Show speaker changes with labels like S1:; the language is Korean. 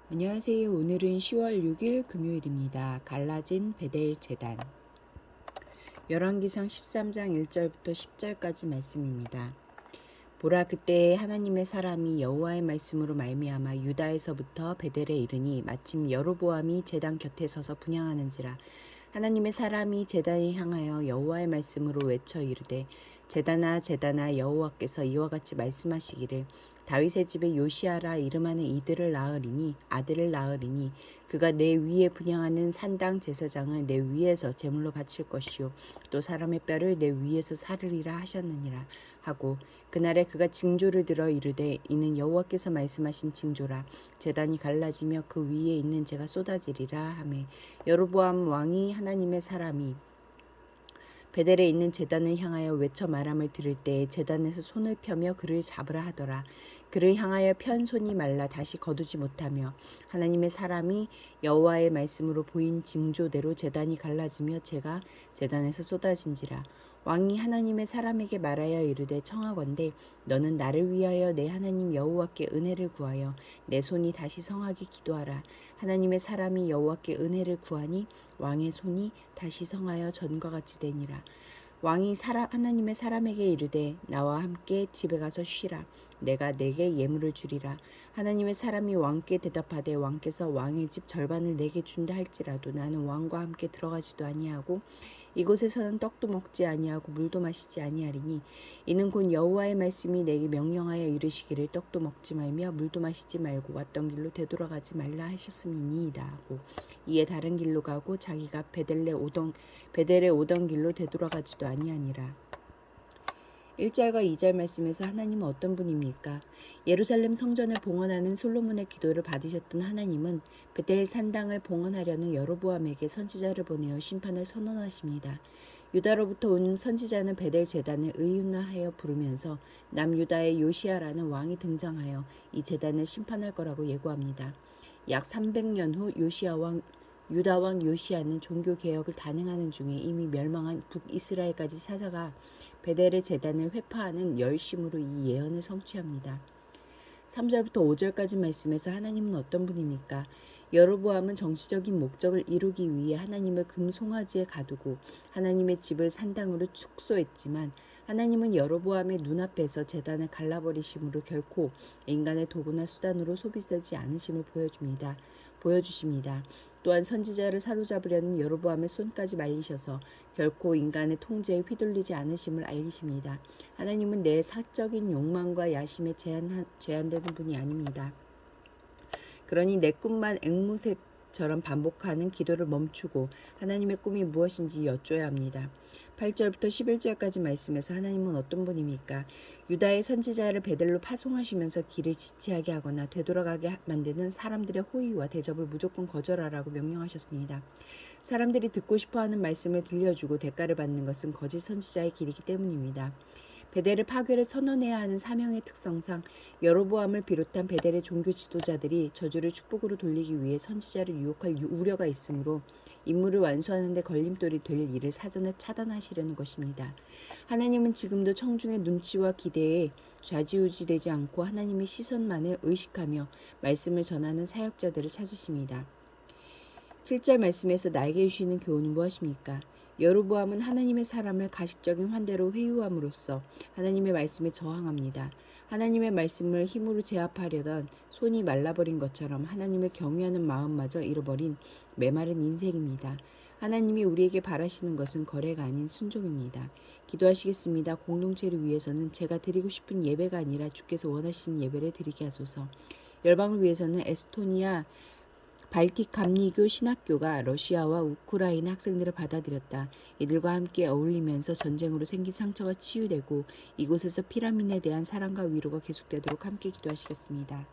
S1: 안녕하세요. 오늘은 10월 6일 금요일입니다. 갈라진 베델 제단. 열왕기상 13장 1절부터 10절까지 말씀입니다. 보라, 그때 하나님의 사람이 여호와의 말씀으로 말미암아 유다에서부터 베델에 이르니 마침 여로보암이 제단 곁에 서서 분향하는지라. 하나님의 사람이 제단을 향하여 여호와의 말씀으로 외쳐 이르되, 제단아 제단아, 여호와께서 이와 같이 말씀하시기를, 다윗의 집에 요시아라 이름하는 아들을 낳으리니 그가 내 위에 분향하는 산당 제사장을 내 위에서 제물로 바칠 것이요 또 사람의 뼈를 내 위에서 사르리라 하셨느니라 하고, 그날에 그가 징조를 들어 이르되, 이는 여호와께서 말씀하신 징조라. 제단이 갈라지며 그 위에 있는 재가 쏟아지리라 하매, 여로보암 왕이 하나님의 사람이 베델에 있는 제단을 향하여 외쳐 말함을 들을 때에 제단에서 손을 펴며 그를 잡으라 하더라. 그를 향하여 편 손이 말라 다시 거두지 못하며, 하나님의 사람이 여호와의 말씀으로 보인 징조대로 제단이 갈라지며 재가 제단에서 쏟아진지라. 왕이 하나님의 사람에게 말하여 이르되, 청하건대 너는 나를 위하여 내 하나님 여호와께 은혜를 구하여 내 손이 다시 성하게 기도하라. 하나님의 사람이 여호와께 은혜를 구하니 왕의 손이 다시 성하여 전과 같이 되니라. 왕이 하나님의 사람에게 이르되, 나와 함께 집에 가서 쉬라. 내가 내게 예물을 주리라. 하나님의 사람이 왕께 대답하되, 왕께서 왕의 집 절반을 내게 준다 할지라도 나는 왕과 함께 들어가지도 아니하고 이곳에서는 떡도 먹지 아니하고 물도 마시지 아니하리니, 이는 곧 여호와의 말씀이 내게 명령하여 이르시기를, 떡도 먹지 말며 물도 마시지 말고 왔던 길로 되돌아가지 말라 하셨음이니이다 하고, 이에 다른 길로 가고 자기가 베델에 오던 길로 되돌아가지도 아니하니라. 1절과 2절 말씀에서 하나님은 어떤 분입니까? 예루살렘 성전을 봉헌하는 솔로몬의 기도를 받으셨던 하나님은 베델 산당을 봉헌하려는 여로보암에게 선지자를 보내어 심판을 선언하십니다. 유다로부터 온 선지자는 베델 제단을 의윤하여 부르면서 남유다의 요시아라는 왕이 등장하여 이 제단을 심판할 거라고 예고합니다. 약 300년 후 유다 왕 요시아는 종교 개혁을 단행하는 중에 이미 멸망한 북이스라엘까지 찾아가 베델의 제단을 회파하는 열심으로 이 예언을 성취합니다. 3절부터 5절까지 말씀에서 하나님은 어떤 분입니까? 여로보암은 정치적인 목적을 이루기 위해 하나님을 금송아지에 가두고 하나님의 집을 산당으로 축소했지만, 하나님은 여로보암의 눈앞에서 제단을 갈라버리심으로 결코 인간의 도구나 수단으로 소비되지 않으심을 보여주십니다. 또한 선지자를 사로잡으려는 여로보암의 손까지 말리셔서 결코 인간의 통제에 휘둘리지 않으심을 알리십니다. 하나님은 내 사적인 욕망과 야심에 제한되는 분이 아닙니다. 그러니 내 꿈만 앵무새처럼 반복하는 기도를 멈추고 하나님의 꿈이 무엇인지 여쭤야 합니다. 8절부터 11절까지 말씀에서 하나님은 어떤 분입니까? 유다의 선지자를 베델로 파송하시면서 길을 지체하게 하거나 되돌아가게 만드는 사람들의 호의와 대접을 무조건 거절하라고 명령하셨습니다. 사람들이 듣고 싶어하는 말씀을 들려주고 대가를 받는 것은 거짓 선지자의 길이기 때문입니다. 베델을 파괴를 선언해야 하는 사명의 특성상 여로보암을 비롯한 베델의 종교 지도자들이 저주를 축복으로 돌리기 위해 선지자를 유혹할 우려가 있으므로 임무를 완수하는 데 걸림돌이 될 일을 사전에 차단하시려는 것입니다. 하나님은 지금도 청중의 눈치와 기대에 좌지우지되지 않고 하나님의 시선만을 의식하며 말씀을 전하는 사역자들을 찾으십니다. 7절 말씀에서 나에게 주시는 교훈은 무엇입니까? 여로보암은 하나님의 사람을 가식적인 환대로 회유함으로써 하나님의 말씀에 저항합니다. 하나님의 말씀을 힘으로 제압하려던 손이 말라버린 것처럼 하나님을 경외하는 마음마저 잃어버린 메마른 인생입니다. 하나님이 우리에게 바라시는 것은 거래가 아닌 순종입니다. 기도하시겠습니다. 공동체를 위해서는 제가 드리고 싶은 예배가 아니라 주께서 원하시는 예배를 드리게 하소서. 열방을 위해서는 에스토니아 발틱 감리교 신학교가 러시아와 우크라이나 학생들을 받아들였다. 이들과 함께 어울리면서 전쟁으로 생긴 상처가 치유되고 이곳에서 피라민에 대한 사랑과 위로가 계속되도록 함께 기도하시겠습니다.